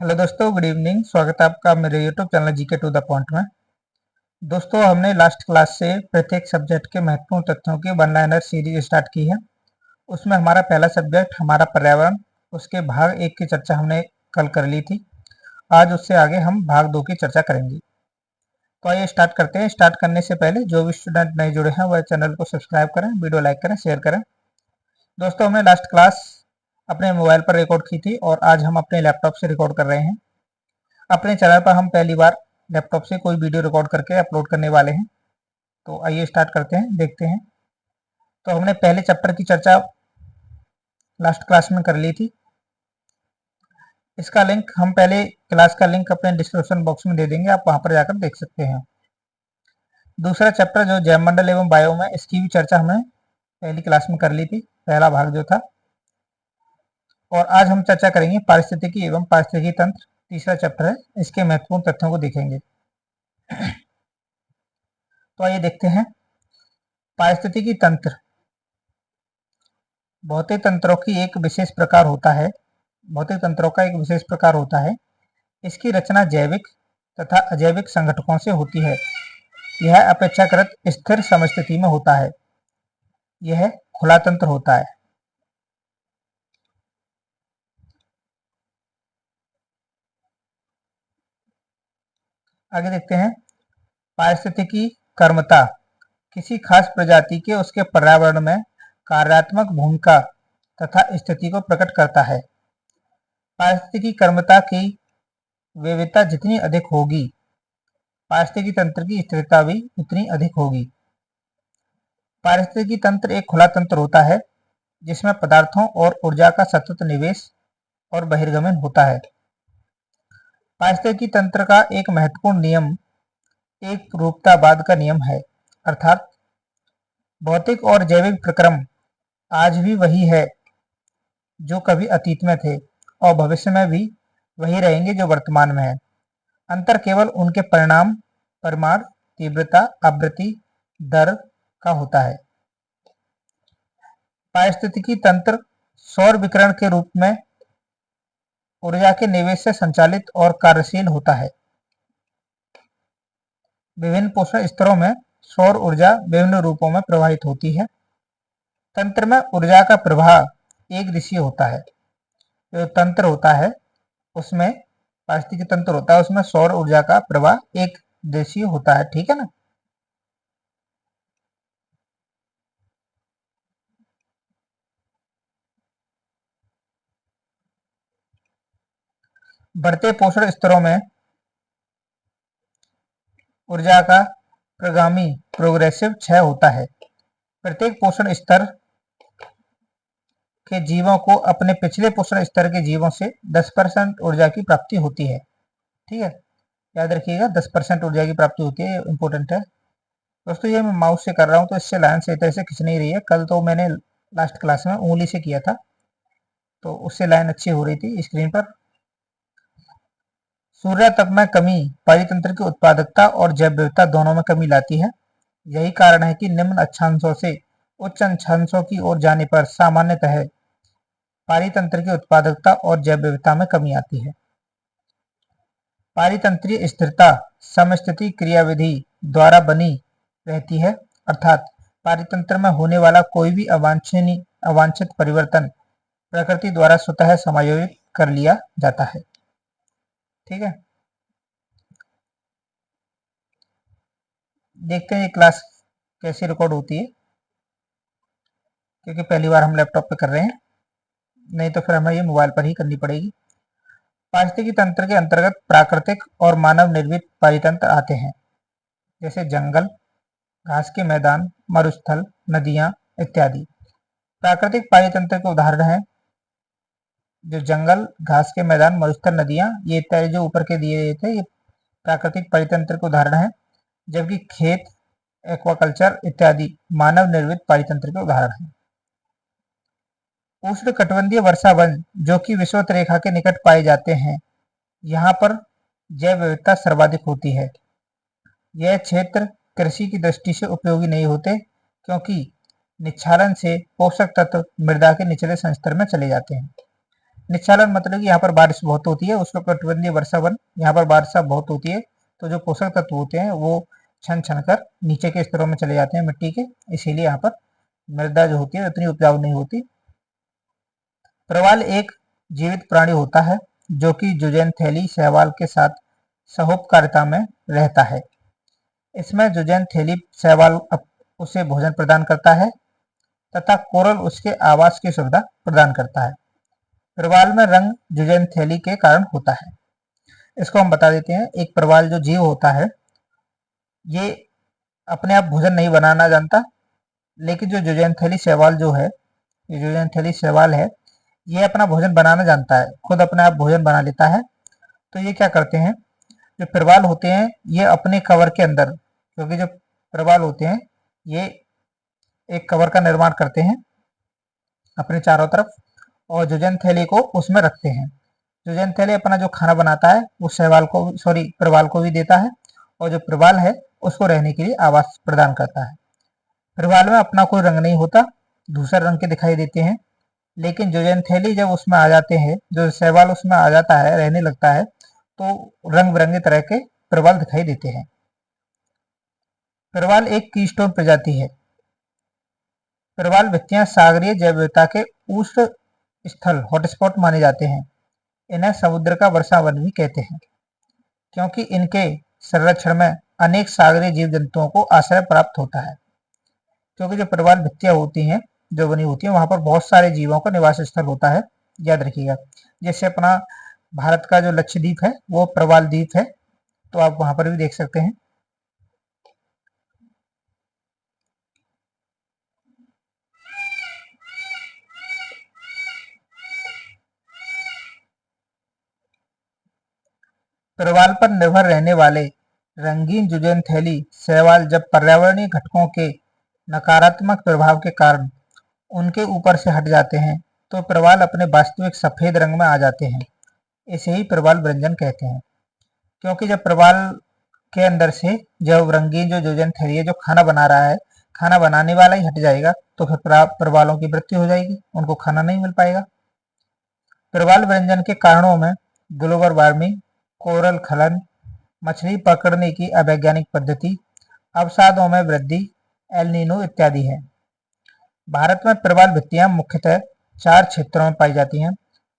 Hello दोस्तों, good evening. स्वागत है आपका मेरे YouTube channel GK to the point में। दोस्तों, हमने लास्ट क्लास से प्रत्येक सब्जेक्ट के महत्वपूर्ण तथ्यों की वन लाइनर सीरीज स्टार्ट की है। उसमें हमारा पहला सब्जेक्ट हमारा पर्यावरण, उसके भाग 1 की चर्चा हमने कल कर ली थी। आज उससे आगे हम भाग 2 की चर्चा करेंगे। तो आइए स्टार्ट करते हैं। स्टार्ट करने से पहले जो भी स्टूडेंट नए जुड़े हैं वह चैनल को सब्सक्राइब करें, वीडियो लाइक करें, शेयर करें। दोस्तों, हमने लास्ट क्लास अपने मोबाइल पर रिकॉर्ड की थी और आज हम अपने लैपटॉप से रिकॉर्ड कर रहे हैं। अपने चैनल पर हम पहली बार लैपटॉप से कोई वीडियो रिकॉर्ड करके अपलोड करने वाले हैं। तो आइए स्टार्ट करते हैं, देखते हैं। तो हमने पहले चैप्टर की चर्चा लास्ट क्लास में कर ली थी। इसका लिंक हम पहले क्लास का लिंक अपने डिस्क्रिप्शन बॉक्स में दे देंगे, आप वहां पर जाकर देख सकते हैं। दूसरा चैप्टर जो जैव मंडल एवं बायो में, इसकी भी चर्चा हमने पहली क्लास में कर ली थी, पहला भाग जो था। और आज हम चर्चा करेंगे पारिस्थितिकी एवं पारिस्थितिकी तंत्र, तीसरा चैप्टर है। इसके महत्वपूर्ण तथ्यों को देखेंगे। तो आइए देखते हैं। पारिस्थितिकी तंत्र भौतिक तंत्रों की एक विशेष प्रकार होता है। भौतिक तंत्रों का एक विशेष प्रकार होता है। इसकी रचना जैविक तथा अजैविक संघटकों से होती है। यह अपेक्षाकृत स्थिर समस्थिति में होता है। यह खुला तंत्र होता है। आगे देखते हैं। पारिस्थितिकी कर्मता किसी खास प्रजाति के उसके पर्यावरण में कार्यात्मक भूमिका तथा स्थिति को प्रकट करता है। पारिस्थितिकी कर्मता की विविधता जितनी अधिक होगी, पारिस्थितिकी तंत्र की स्थिरता भी उतनी अधिक होगी। पारिस्थितिकी तंत्र एक खुला तंत्र होता है जिसमें पदार्थों और ऊर्जा का सतत निवेश और बहिर्गमन होता है। पारिस्थितिकी तंत्र का एक महत्वपूर्ण नियम एक रूपतावाद का नियम है, अर्थात भौतिक और जैविक प्रक्रम आज भी वही है जो कभी अतीत में थे और भविष्य में भी वही रहेंगे जो वर्तमान में है। अंतर केवल उनके परिणाम, परिमाण, तीव्रता, आवृत्ति, दर का होता है। पारिस्थितिकी तंत्र सौर विकिरण के रूप में ऊर्जा के निवेश से संचालित और कार्यशील होता है। विभिन्न पोषण स्तरों में सौर ऊर्जा विभिन्न रूपों में प्रवाहित होती है। तंत्र में ऊर्जा का प्रवाह एक दिशीय होता है। जो तंत्र होता है उसमें, पारिस्थितिकी तंत्र होता है उसमें सौर ऊर्जा का प्रवाह एक दिशीय होता है। ठीक है ना। बढ़ते पोषण स्तरों में ऊर्जा का प्रगामी प्रोग्रेसिव क्षय होता है। प्रत्येक पोषण स्तर के जीवों को अपने पिछले पोषण स्तर के जीवों से 10% ऊर्जा की प्राप्ति होती है। ठीक है, याद रखिएगा 10% ऊर्जा की प्राप्ति होती है, इंपॉर्टेंट है। दोस्तों, ये मैं माउस से कर रहा हूँ तो इससे लाइन सही तरह से खिंच नहीं रही है। कल तो मैंने लास्ट क्लास में उंगली से किया था तो उससे लाइन अच्छी हो रही थी स्क्रीन पर। सूर्य ताप में कमी पारितंत्र की उत्पादकता और जैव विविधता दोनों में कमी लाती है। यही कारण है कि निम्न अक्षांशों से उच्च अक्षांशों की ओर जाने पर सामान्यतः पारितंत्र की उत्पादकता और जैव विविधता में कमी आती है। पारितंत्रीय स्थिरता समस्थिति क्रियाविधि द्वारा बनी रहती है, अर्थात पारितंत्र में होने वाला कोई भी अवांछित परिवर्तन प्रकृति द्वारा स्वतः समायोजित कर लिया जाता है। ठीक है, देखते हैं ये क्लास कैसे रिकॉर्ड होती है, क्योंकि पहली बार हम लैपटॉप पे कर रहे हैं, नहीं तो फिर हमें ये मोबाइल पर ही करनी पड़ेगी। पारिस्थितिकी तंत्र के अंतर्गत प्राकृतिक और मानव निर्मित पारितंत्र आते हैं, जैसे जंगल, घास के मैदान, मरुस्थल, नदियां इत्यादि। प्राकृतिक पारितंत्र के उदाहरण हैं जो जंगल, घास के मैदान, मरुस्थल, नदियां, ये इत्यादि जो ऊपर के दिए गए थे, ये प्राकृतिक पारितंत्र के उदाहरण हैं। जबकि खेत, एक्वाकल्चर इत्यादि मानव निर्मित पारितंत्र के उदाहरण हैं। उष्णकटिबंधीय वर्षा वन जो कि विषुवत रेखा के निकट पाए जाते हैं, यहाँ पर जैव विविधता सर्वाधिक होती है। यह क्षेत्र कृषि की दृष्टि से उपयोगी नहीं होते क्योंकि निच्छालन से पोषक तत्व मृदा के निचले संस्तर में चले जाते हैं। निच्चालन मतलब कि यहाँ पर बारिश बहुत होती है, उष्णकटिबंधीय वर्षावन, यहाँ पर वर्षा बहुत होती है, तो जो पोषक तत्व होते हैं वो छन छन कर नीचे के स्तरों में चले जाते हैं मिट्टी के, इसीलिए यहाँ पर मृदा जो होती है उतनी उपजाऊ नहीं होती। प्रवाल एक जीवित प्राणी होता है जो कि जुजेनथैली शैवाल के साथ सहोपकारिता में रहता है। इसमें जुजेनथैली शैवाल उसे भोजन प्रदान करता है तथा कोरल उसके आवास की सुविधा प्रदान करता है। प्रवाल में रंग जुजेनथैली के कारण होता है। इसको हम बता देते हैं। एक प्रवाल जो जीव होता है ये अपने आप भोजन नहीं बनाना जानता, लेकिन जो जुजेनथैली शैवाल जो है, ये जुजेनथैली शैवाल है, ये अपना भोजन बनाना जानता है, खुद अपने आप भोजन बना लेता है। तो ये क्या करते हैं, जो प्रवाल होते हैं ये अपने कवर के अंदर, क्योंकि जो प्रवाल होते हैं ये एक कवर का निर्माण करते हैं अपने चारों तरफ और जुजेनथैली को उसमें रखते हैं। जुजेनथैली अपना जो खाना बनाता है वो शैवाल को प्रवाल को भी देता है और जो प्रवाल है उसको रहने के लिए आवास प्रदान करता है। प्रवाल में अपना कोई रंग नहीं होता, दूसरे रंग के दिखाई देते हैं, लेकिन जुजेनथैली जब उसमें आ जाते हैं, जो शैवाल उसमें आ जाता है, रहने लगता है, तो रंग बिरंगे तरह के प्रवाल दिखाई देते हैं। प्रवाल एक कीस्टोन प्रजाति है। प्रवाल भित्तियां सागरीय जैव विविधता के उष्ण स्थल हॉटस्पॉट माने जाते हैं। इन्हें समुद्र का वर्षावन भी कहते हैं, क्योंकि इनके संरक्षण में अनेक सागरीय जीव जंतुओं को आश्रय प्राप्त होता है। क्योंकि जो प्रवाल भित्तियां होती हैं जो बनी होती है वहां पर बहुत सारे जीवों का निवास स्थल होता है, याद रखिएगा। जैसे अपना भारत का जो लक्षद्वीप है वो प्रवाल द्वीप है, तो आप वहां पर भी देख सकते हैं। प्रवाल पर निर्भर रहने वाले रंगीन जुजेनथैली शैवाल जब पर्यावरणीय घटकों के नकारात्मक प्रभाव के कारण उनके ऊपर से हट जाते हैं तो प्रवाल अपने वास्तविक सफेद रंग में आ जाते हैं। इसे ही प्रवाल व्यंजन कहते हैं। क्योंकि जब प्रवाल के अंदर से जब रंगीन जो जुजेनथैली है जो खाना बना रहा है, खाना बनाने वाला ही हट जाएगा तो फिर प्रवालों की मृत्यु हो जाएगी, उनको खाना नहीं मिल पाएगा। प्रवाल व्यंजन के कारणों में ग्लोबल वार्मिंग, कोरल खनन, मछली पकड़ने की अवैज्ञानिक पद्धति, अवसादों में वृद्धि, एल नीनो इत्यादि है। भारत में प्रवाल भित्तियां मुख्यतः 4 क्षेत्रों में पाई जाती हैं।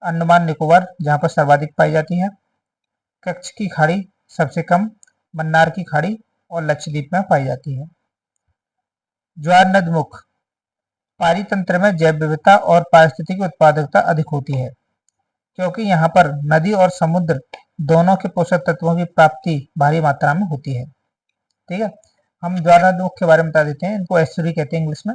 अंडमान निकोबार जहां पर सर्वाधिक पाई जाती है, कच्छ की खाड़ी सबसे कम, मन्नार की खाड़ी और लक्षद्वीप में पाई जाती है। ज्वार नदमुख पारितंत्र में जैव विविधता और पारिस्थितिकी उत्पादकता अधिक होती है, क्योंकि यहाँ पर नदी और समुद्र दोनों के पोषक तत्वों की प्राप्ति भारी मात्रा में होती है। ठीक है, हम ज्वार नदमुख के बारे में बता देते हैं। इनको एस्चुरी कहते हैं इंग्लिश में।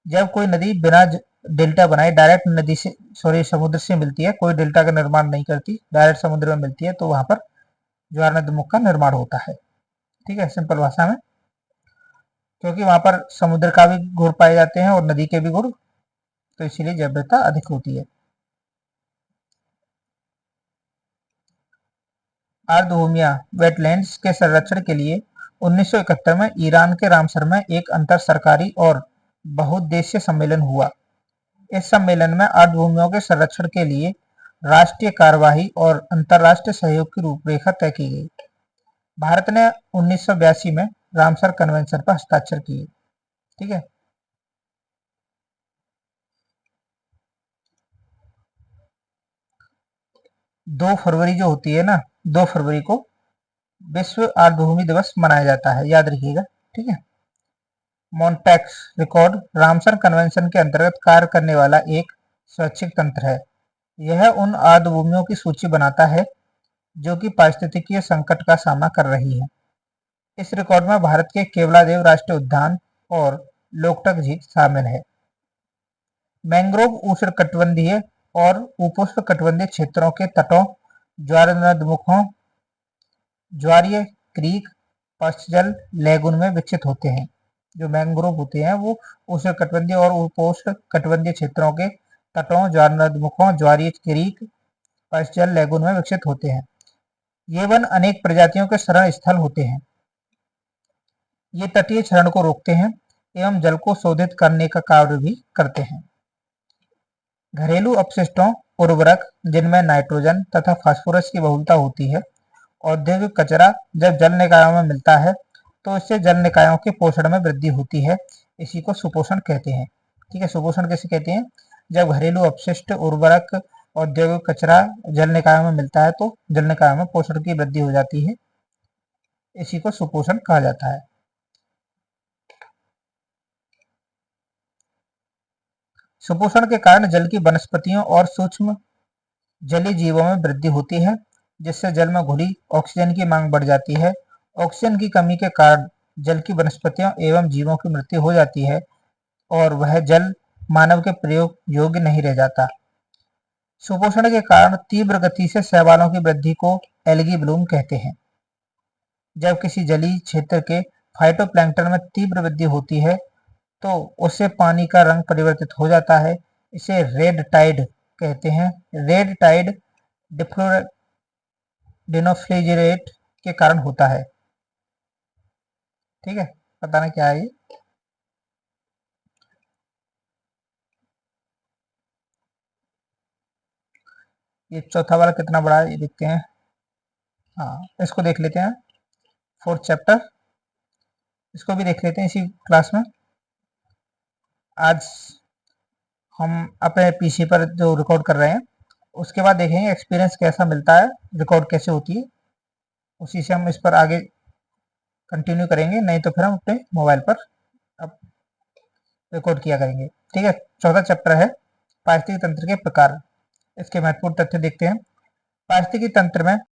जब कोई नदी बिना डेल्टा बनाए डायरेक्ट नदी से समुद्र से मिलती है, कोई डेल्टा का निर्माण नहीं करती, डायरेक्ट समुद्र में मिलती है, तो वहां पर ज्वार नदमुख का निर्माण होता है। ठीक है, सिंपल भाषा में, क्योंकि वहां पर समुद्र का भी गुण पाए जाते हैं और नदी के भी गुण, तो इसीलिए जैव विविधता अधिक होती है। आर्द्रभूमियां वेटलैंड्स के संरक्षण के लिए 1971 में ईरान के रामसर में एक अंतर सरकारी और बहुउद्देशीय सम्मेलन हुआ। इस सम्मेलन में आर्द्रभूमियों के संरक्षण के लिए राष्ट्रीय कार्यवाही और अंतर्राष्ट्रीय सहयोग की रूपरेखा तय की गई। भारत ने 1982 में रामसर कन्वेंशन पर हस्ताक्षर किए। ठीक है, 2 फरवरी जो होती है ना, 2 फरवरी को विश्व आर्द्रभूमि दिवस मनाया जाता है, याद रखिएगा। ठीक है, मॉन्टेक्स रिकॉर्ड रामसर कन्वेंशन के अंतर्गत कार्य करने वाला एक स्वैच्छिक तंत्र है। यह उन आर्द्रभूमियों की सूची बनाता है जो कि पारिस्थितिकीय संकट का सामना कर रही है। इस रिकॉर्ड में भारत के केवलादेव राष्ट्रीय उद्यान और लोकटक झील शामिल है। मैंग्रोव उष्णकटिबंधीय और उपोष्णकटिबंधीय क्षेत्रों के तटों, ज्वार नदमुखों, ज्वारीय क्रीक, पश्चजल लैगून में विकसित होते हैं। जो मैंग्रोव होते हैं वो उष्णकटिबंधीय और उपोष्णकटिबंधीय क्षेत्रों के तटों, ज्वार नदमुखों, ज्वारीय क्रीक, पश्चजल लैगून में विकसित होते हैं। ये वन अनेक प्रजातियों के शरण स्थल होते हैं। ये तटीय क्षरण को रोकते हैं एवं जल को शोधित करने का कार्य भी करते हैं। घरेलू अपशिष्टों, उर्वरक जिनमें नाइट्रोजन तथा फास्फोरस की बहुलता होती है, औद्योगिक कचरा जब जल निकायों में मिलता है तो इससे जल निकायों के पोषण में वृद्धि होती है। इसी को सुपोषण कहते हैं। ठीक है, सुपोषण कैसे कहते हैं? जब घरेलू अपशिष्ट, उर्वरक, औद्योगिक कचरा जल निकायों में मिलता है तो जल निकायों में पोषण की वृद्धि हो जाती है। इसी को सुपोषण कहा जाता है। सुपोषण के कारण जल की वनस्पतियों और सूक्ष्म जलीय जीवों में वृद्धि होती है, जिससे जल में घुली ऑक्सीजन की मांग बढ़ जाती है। ऑक्सीजन की कमी के कारण जल की वनस्पतियों एवं जीवों की मृत्यु हो जाती है और वह जल मानव के प्रयोग योग्य नहीं रह जाता। सुपोषण के कारण तीव्र गति से शैवालों की वृद्धि को एल्गी ब्लूम कहते हैं। जब किसी जलीय क्षेत्र के फाइटोप्लैंक्टन में तीव्र वृद्धि होती है तो उससे पानी का रंग परिवर्तित हो जाता है। इसे रेड टाइड कहते हैं। रेड टाइड डिनोफ्लेजिरेट के कारण होता है। ठीक है, पता नहीं क्या है ये। ये चौथा वाला कितना बड़ा है ये देखते हैं। हाँ, इसको देख लेते हैं। फोर्थ चैप्टर, इसको भी देख लेते हैं इसी क्लास में। आज हम अपने पीसी पर जो रिकॉर्ड कर रहे हैं उसके बाद देखेंगे एक्सपीरियंस कैसा मिलता है, रिकॉर्ड कैसे होती है। उसी से हम इस पर आगे कंटिन्यू करेंगे, नहीं तो फिर हम अपने मोबाइल पर अब रिकॉर्ड किया करेंगे। ठीक है, चौथा चैप्टर है पारिस्थितिकी तंत्र के प्रकार। इसके महत्वपूर्ण तथ्य देखते हैं। पारिस्थितिकी तंत्र में